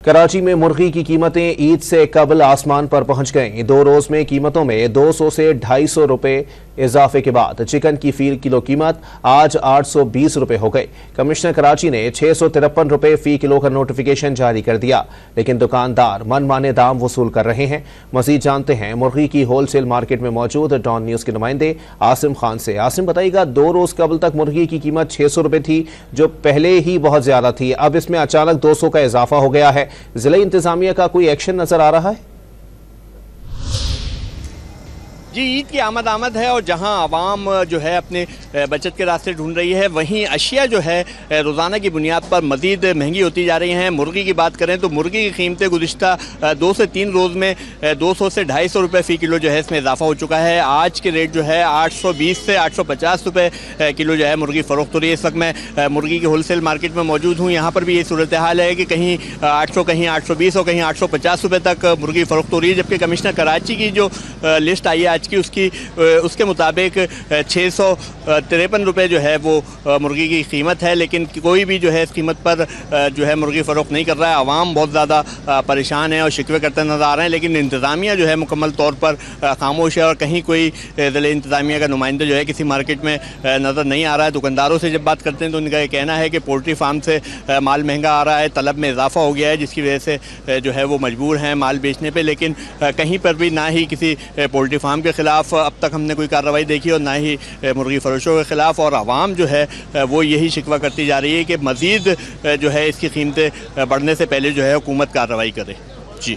कराची में मुर्गी की कीमतें ईद से कबल आसमान पर पहुंच गईं। 2 रोज में कीमतों में 200 से 250 रुपए इजाफे के बाद चिकन की फी किलो कीमत आज 820 रुपए हो गई। कमिश्नर कराची ने 653 रुपए फी किलो का नोटिफिकेशन जारी कर दिया, लेकिन दुकानदार मनमाने दाम वसूल कर रहे हैं। मजीद जानते हैं मुर्गी की होलसेल मार्केट में मौजूद डॉन न्यूज के नुमाइंदे आसिम खान से। आसिम, बताइएगा, 2 रोज कबल तक मुर्गी की कीमत 600 रुपए थी, जो पहले ही बहुत ज्यादा थी। अब इसमें अचानक 200 का इजाफा हो गया है। जिला इंतजामिया का कोई एक्शन नजर आ रहा है? जी, ईद की आमद है और जहां आवाम जो है अपने बचत के रास्ते ढूंढ रही है, वहीं अशिया जो है रोज़ाना की बुनियाद पर मज़ीद महंगी होती जा रही हैं। मुर्गी की बात करें तो मुर्गी की कीमतें गुज़िश्ता 2 से 3 रोज़ में 200 से 250 रुपये फ़ी किलो जो है इसमें इजाफा हो चुका है। आज के रेट जो है 820 से 850 रुपये किलो जो है मुर्गी फ़रोख्त हो रही है। इस वक्त मैं मुर्गी की होलसेल मार्केट में मौजूद हूँ। यहाँ पर भी ये सूरत हाल है कि कहीं 800, कहीं 820 और कहीं 850 रुपये तक मुर्गी फ़रोख्त हो रही है। जबकि कमिश्नर कराची की जो लिस्ट आई है आज की, उसके मुताबिक 653 रुपये जो है वो मुर्गी की कीमत है, लेकिन कोई भी जो है इस कीमत पर जो है मुर्गी फ़रोख्त नहीं कर रहा है। आवाम बहुत ज़्यादा परेशान है और शिकवे करते नज़र आ रहे हैं, लेकिन इंतज़ामिया जो है मुकम्मल तौर पर खामोश है और कहीं कोई ज़िले इंतज़ामिया का नुमाइंदा जो है किसी मार्केट में नज़र नहीं आ रहा है। दुकानदारों से जब बात करते हैं तो उनका ये कहना है कि पोल्ट्री फार्म से माल महंगा आ रहा है, तलब में इजाफा हो गया है, जिसकी वजह से जो है वो मजबूर हैं माल बेचने पर। लेकिन कहीं पर भी ना ही किसी पोल्ट्री फार्म के ख़िलाफ़ अब तक हमने कोई कार्रवाई देखी और ना ही मुर्गी फरोशों के ख़िलाफ़, और आवाम जो है वो यही शिकवा करती जा रही है कि मज़ीद जो है इसकी कीमतें बढ़ने से पहले जो है हुकूमत कार्रवाई करे। जी।